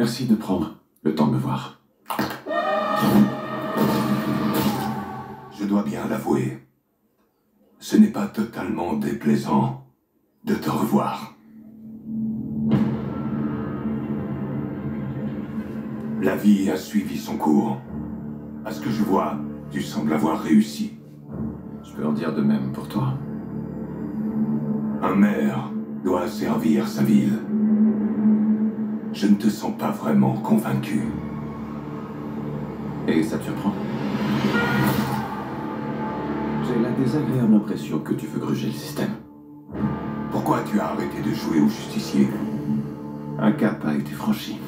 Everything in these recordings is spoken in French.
Merci de prendre le temps de me voir. Je dois bien l'avouer, ce n'est pas totalement déplaisant de te revoir. La vie a suivi son cours. À ce que je vois, tu sembles avoir réussi. Je peux en dire de même pour toi. Un maire doit servir sa ville. Je ne te sens pas vraiment convaincu. Et ça te surprend? J'ai la désagréable impression que tu veux gruger le système. Pourquoi tu as arrêté de jouer au justicier? Un cap a été franchi.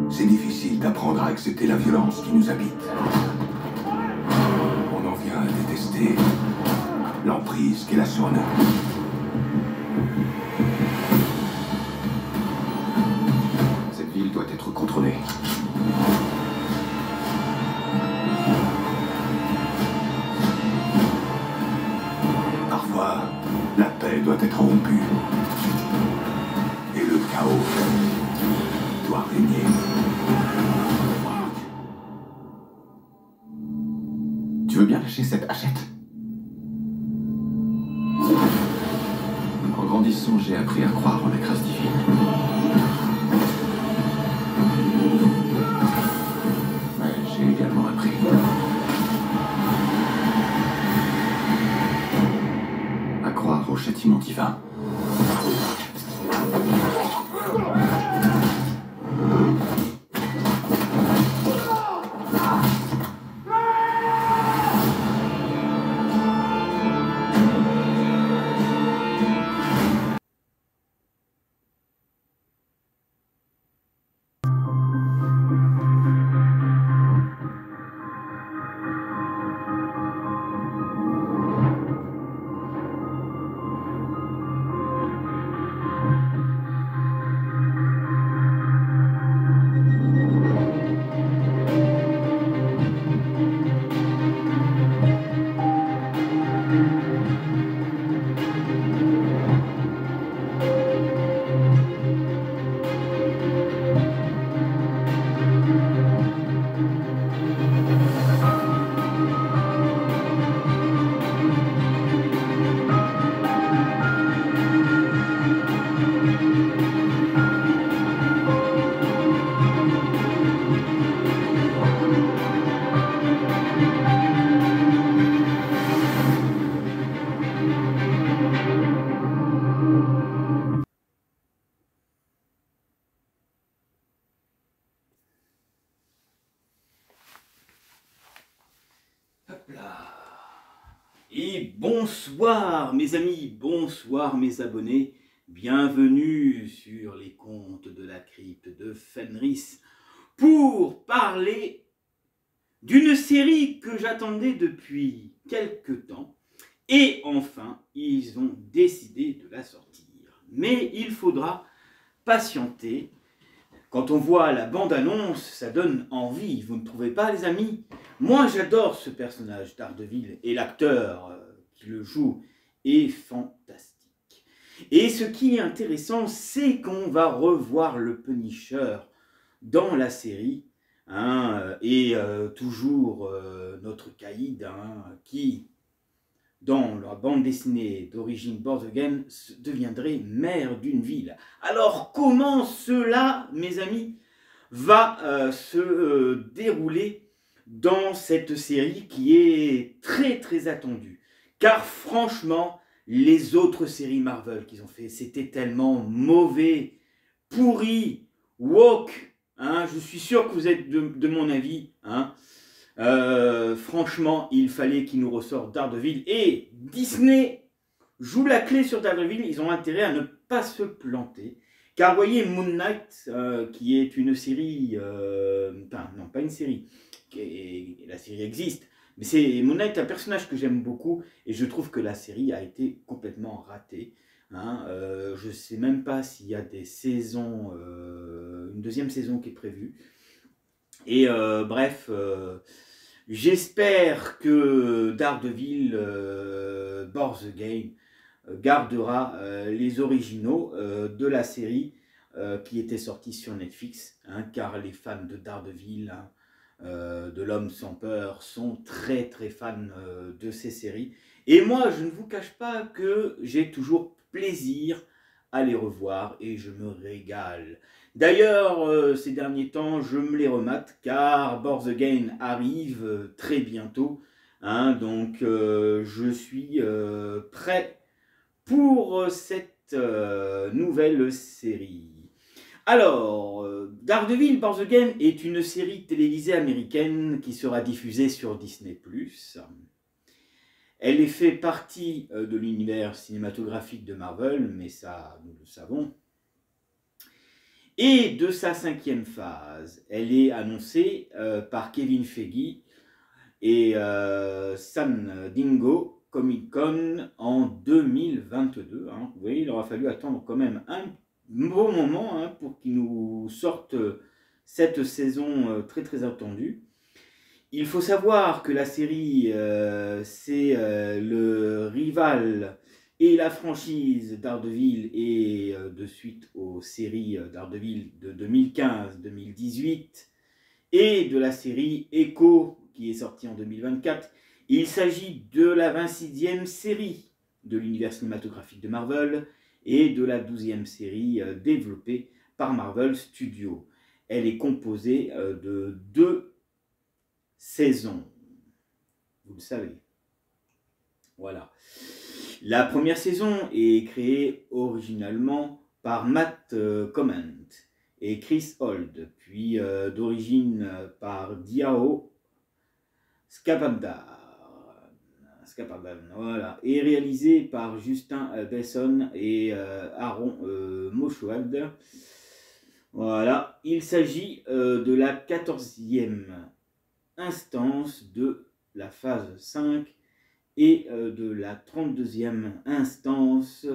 C'est difficile d'apprendre à accepter la violence qui nous habite. On en vient à détester l'emprise qu'elle a sur nous. Cette ville doit être contrôlée. Parfois, la paix doit être rompue. Et le chaos doit régner. Tu veux bien lâcher cette hachette? En grandissant, j'ai appris à croire en la grâce divine. Mais j'ai également appris à croire au châtiment divin. Et bonsoir mes amis, bonsoir mes abonnés, bienvenue sur les contes de la crypte de Fenris pour parler d'une série que j'attendais depuis quelque temps et enfin ils ont décidé de la sortir. Mais il faudra patienter. Quand on voit la bande-annonce, ça donne envie, vous ne trouvez pas les amis? Moi j'adore ce personnage Daredevil et l'acteur qui le joue est fantastique. Et ce qui est intéressant, c'est qu'on va revoir le Punisher dans la série, hein, et toujours notre Caïd, hein, qui dans la bande dessinée d'origine Born Again deviendrait maire d'une ville. Alors comment cela, mes amis, va se dérouler dans cette série qui est très attendue? Car franchement, les autres séries Marvel qu'ils ont fait, c'était tellement mauvais, pourri, woke, hein, je suis sûr que vous êtes de mon avis, hein. Franchement, il fallait qu'ils nous ressortent Daredevil, et Disney joue la clé sur Daredevil. Ils ont intérêt à ne pas se planter, car vous voyez Moon Knight, qui est une série, enfin non pas une série, la série existe, mais c'est Moon Knight, un personnage que j'aime beaucoup, et je trouve que la série a été complètement ratée, hein. Je ne sais même pas s'il y a des saisons, une deuxième saison qui est prévue, et bref, j'espère que Daredevil Born Again gardera les originaux de la série qui était sorti sur Netflix, hein, car les fans de Daredevil, hein, de l'homme sans peur, sont très très fans de ces séries. Et moi, je ne vous cache pas que j'ai toujours plaisir à les revoir et je me régale. D'ailleurs, ces derniers temps, je me les remate car Born Again arrive très bientôt. Hein, donc, je suis prêt pour cette nouvelle série. Alors, Daredevil Born Again est une série télévisée américaine qui sera diffusée sur Disney+. Elle est fait partie de l'univers cinématographique de Marvel, mais ça, nous le savons. Et de sa 5e phase, elle est annoncée par Kevin Feige et San Diego Comic-Con en 2022. Hein. Vous voyez, il aura fallu attendre quand même un bon moment hein, pour qu'ils nous sortent cette saison très très attendue. Il faut savoir que la série, c'est le rival et la franchise Daredevil et de suite aux séries Daredevil de 2015-2018 et de la série Echo qui est sortie en 2024. Il s'agit de la 26e série de l'univers cinématographique de Marvel et de la 12e série développée par Marvel Studios. Elle est composée de 2 saisons, vous le savez. Voilà. La première saison est créée originalement par Matt Comment et Chris Holt, puis d'origine par Diao Scapandan, voilà, et réalisé par Justin Besson et Aaron Moshwald. Voilà, il s'agit de la 14e instance de la phase 5 et de la 32e instance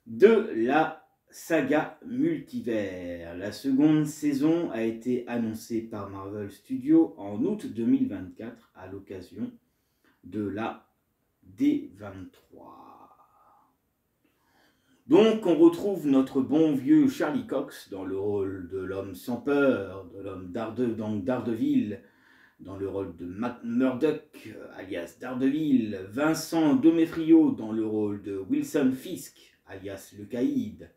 de la saga multivers. La seconde saison a été annoncée par Marvel Studios en août 2024 à l'occasion de la D23. Donc on retrouve notre bon vieux Charlie Cox dans le rôle de l'homme sans peur, de l'homme Daredevil, dans le rôle de Matt Murdock, alias Daredevil, Vincent D'Onofrio dans le rôle de Wilson Fisk, alias le Caïd,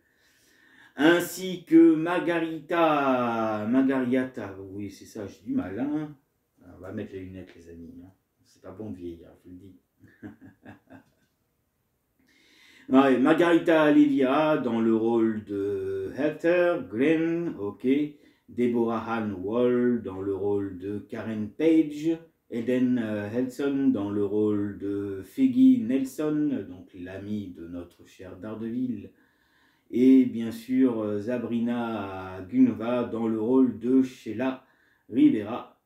ainsi que Margarita, oui c'est ça, j'ai du mal, hein. On va mettre les lunettes les amis, hein. C'est pas bon de vieillir, je vous le dis. Ouais, Margarita Alevira dans le rôle de Heather Green, ok. Deborah Ann Wall dans le rôle de Karen Page, Eden Helson dans le rôle de Peggy Nelson, donc l'amie de notre cher Daredevil, et bien sûr Sabrina Gunova dans le rôle de Sheila Rivera,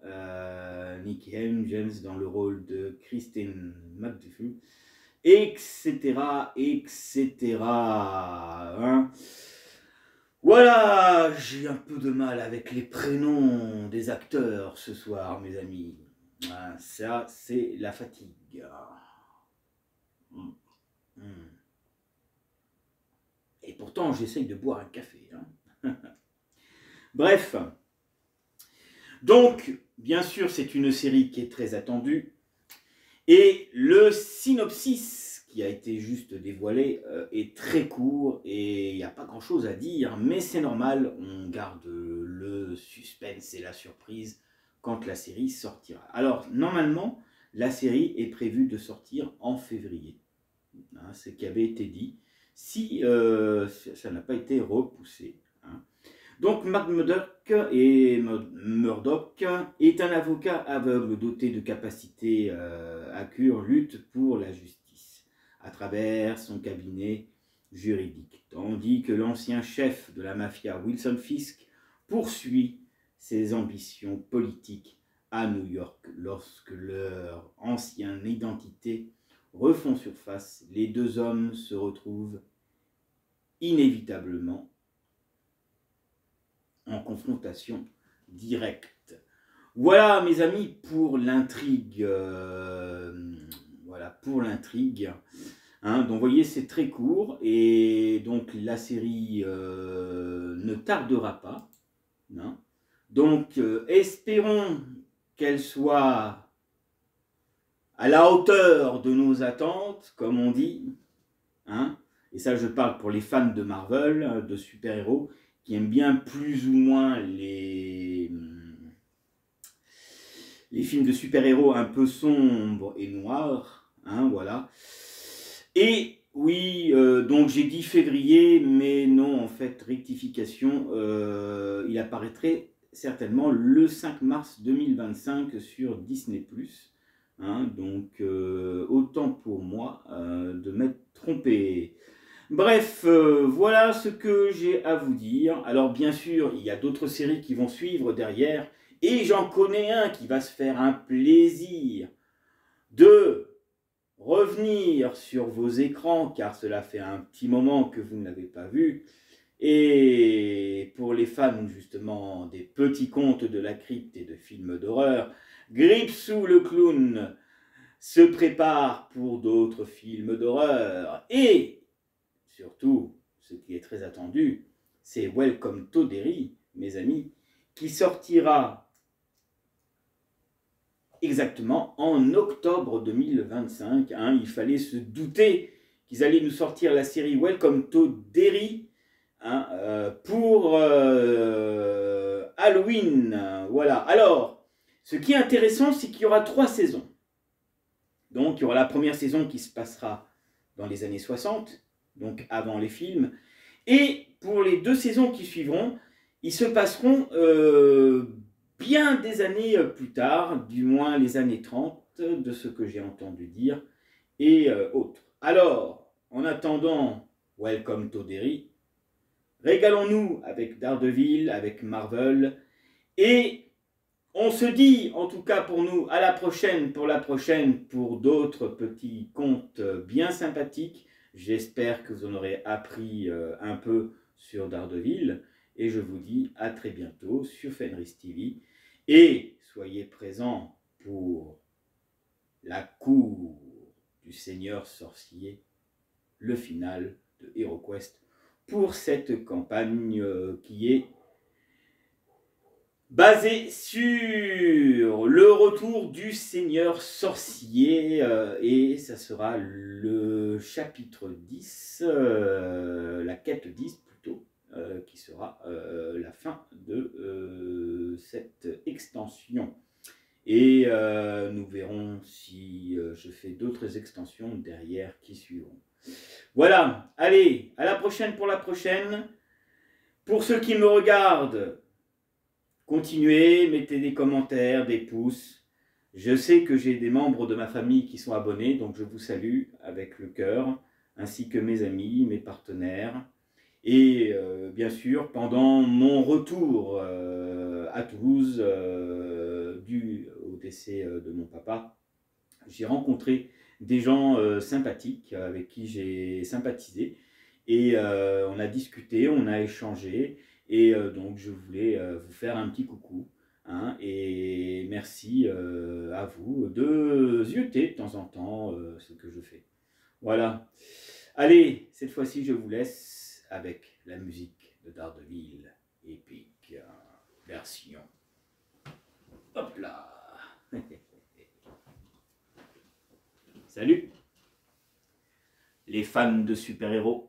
Nicky James dans le rôle de Kristen McDuffie, etc. Hein. Voilà, j'ai un peu de mal avec les prénoms des acteurs ce soir, mes amis. Ça, c'est la fatigue. Et pourtant, j'essaye de boire un café. Hein. Bref. Donc, bien sûr, c'est une série qui est très attendue. Et le synopsis qui a été juste dévoilé est très court et il n'y a pas grand chose à dire, mais c'est normal, on garde le suspense et la surprise quand la série sortira. Alors, normalement, la série est prévue de sortir en février, hein, ce qui avait été dit, si ça n'a pas été repoussé. Hein. Donc, Matt Murdock est un avocat aveugle doté de capacités accrues, lutte pour la justice à travers son cabinet juridique, tandis que l'ancien chef de la mafia Wilson Fisk poursuit ses ambitions politiques à New York. Lorsque leur ancienne identité refont surface, les deux hommes se retrouvent inévitablement en confrontation directe. Voilà mes amis pour l'intrigue. Voilà pour l'intrigue. Hein, donc vous voyez, c'est très court et donc la série ne tardera pas. Hein. Donc espérons qu'elle soit à la hauteur de nos attentes, comme on dit. Hein. Et ça, je parle pour les fans de Marvel, de super-héros, qui aiment bien plus ou moins les films de super-héros un peu sombres et noirs. Hein, voilà. Et oui, donc j'ai dit février, mais non, en fait, rectification, il apparaîtrait certainement le 5 mars 2025 sur Disney+. Hein, donc, autant pour moi de m'être trompé. Bref, voilà ce que j'ai à vous dire. Alors, bien sûr, il y a d'autres séries qui vont suivre derrière, et j'en connais un qui va se faire un plaisir de revenir sur vos écrans, car cela fait un petit moment que vous ne l'avez pas vu. Et pour les fans justement des petits contes de la crypte et de films d'horreur, Gripsou le clown se prépare pour d'autres films d'horreur. Et surtout, ce qui est très attendu, c'est Welcome to Derry, mes amis, qui sortira exactement en octobre 2025. Hein, il fallait se douter qu'ils allaient nous sortir la série Welcome to Derry, hein, pour Halloween. Voilà. Alors, ce qui est intéressant, c'est qu'il y aura 3 saisons. Donc, il y aura la première saison qui se passera dans les années 60, donc avant les films. Et pour les 2 saisons qui suivront, ils se passeront bien des années plus tard, du moins les années 30, de ce que j'ai entendu dire, et autres. Alors, en attendant Welcome to Derry, régalons-nous avec Daredevil, avec Marvel, et on se dit, en tout cas pour nous, à la prochaine, pour d'autres petits contes bien sympathiques. J'espère que vous en aurez appris un peu sur Daredevil, et je vous dis à très bientôt sur Fenris TV. Et soyez présents pour la cour du Seigneur Sorcier, le final de HeroQuest, pour cette campagne qui est basée sur le retour du Seigneur Sorcier, et ça sera le chapitre 10, la quête 10 plutôt, qui sera la fin de cette extension. Et nous verrons si je fais d'autres extensions derrière qui suivront. Voilà, allez, à la prochaine pour la prochaine. Pour ceux qui me regardent, continuez, mettez des commentaires, des pouces. Je sais que j'ai des membres de ma famille qui sont abonnés, donc je vous salue avec le cœur, ainsi que mes amis, mes partenaires. Et bien sûr, pendant mon retour à Toulouse, dû au décès de mon papa, j'ai rencontré des gens sympathiques avec qui j'ai sympathisé. Et on a discuté, on a échangé. Et donc je voulais vous faire un petit coucou. Hein, et merci à vous de zioter de temps en temps ce que je fais. Voilà. Allez, cette fois-ci, je vous laisse avec la musique de Daredevil, épique version. Hop là. Salut les fans de super-héros.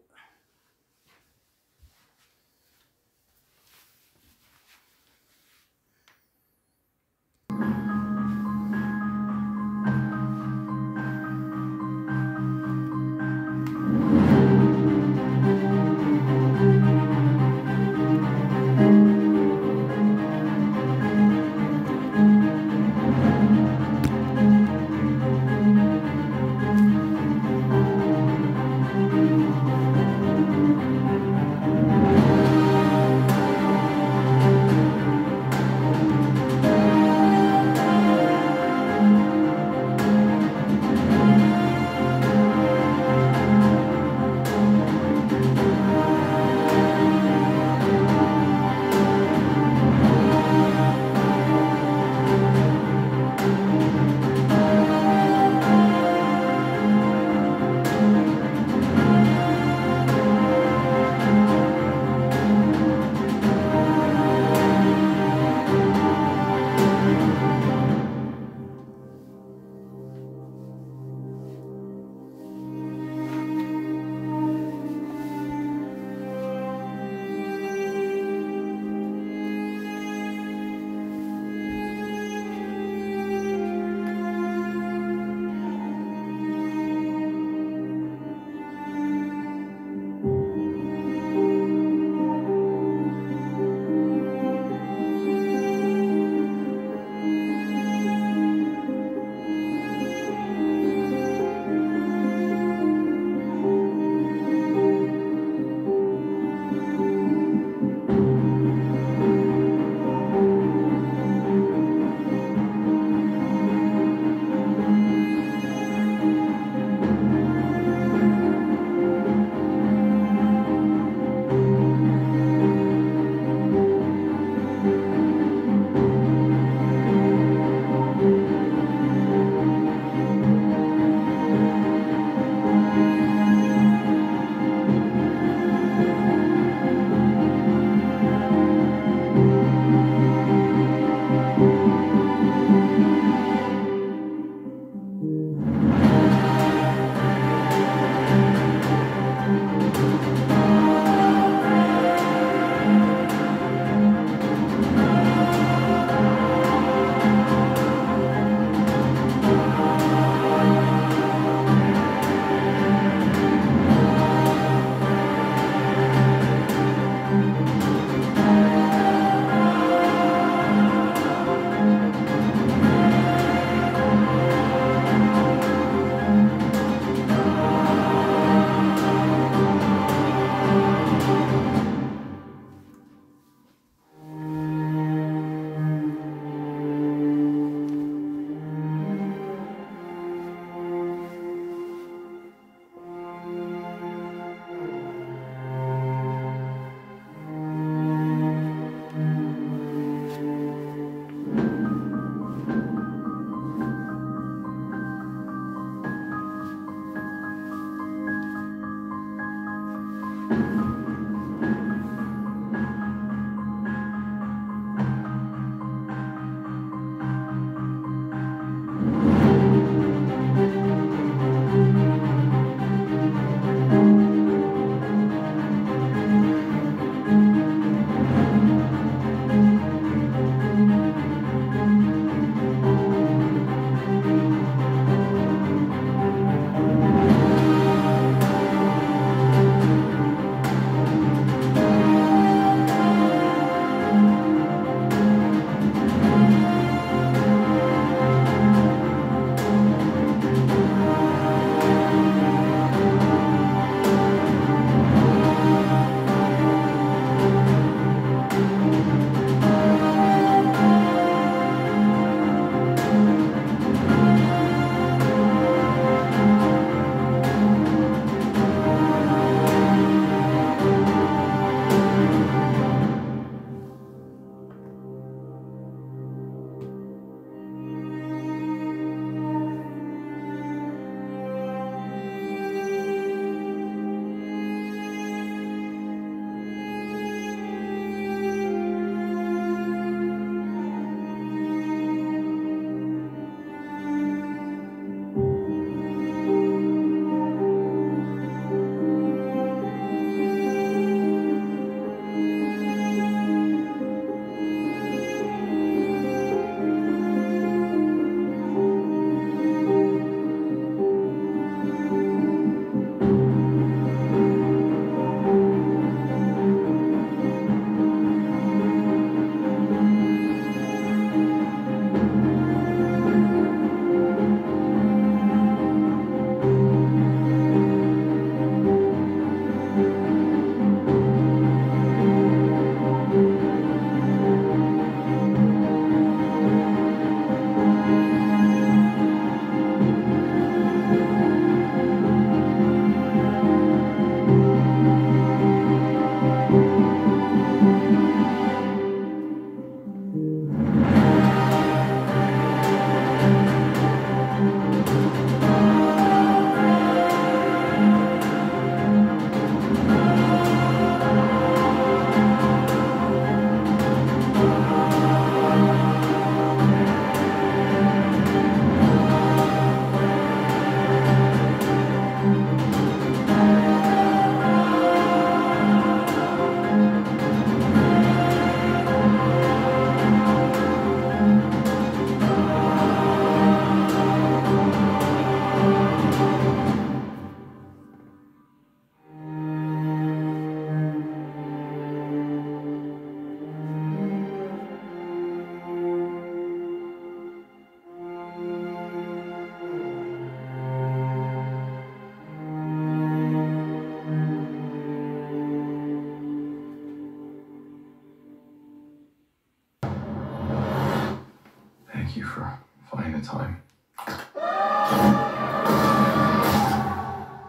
Thank you for finding the time.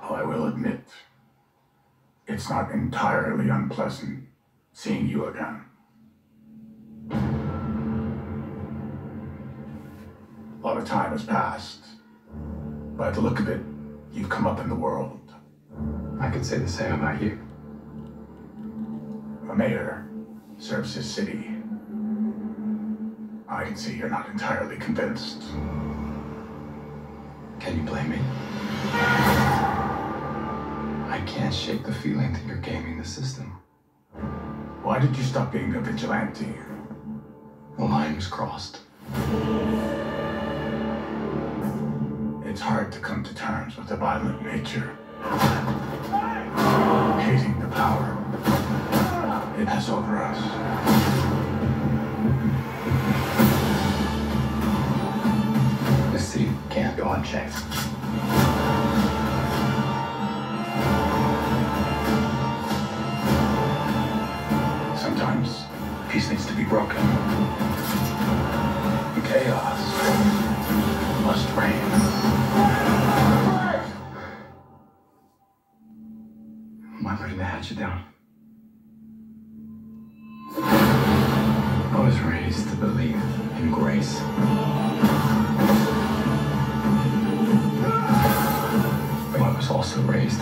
I will admit, it's not entirely unpleasant seeing you again. A lot of time has passed. By the look of it, you've come up in the world. I could say the same about you. A mayor serves his city. I can see you're not entirely convinced. Can you blame me? I can't shake the feeling that you're gaming the system. Why did you stop being a vigilante? The line was crossed. It's hard to come to terms with a violent nature. Hating the power it has over us. This city can't go unchecked. Sometimes peace needs to be broken. Chaos must reign. Am I ready to hatch it down? I was raised to believe in grace. But I was also raised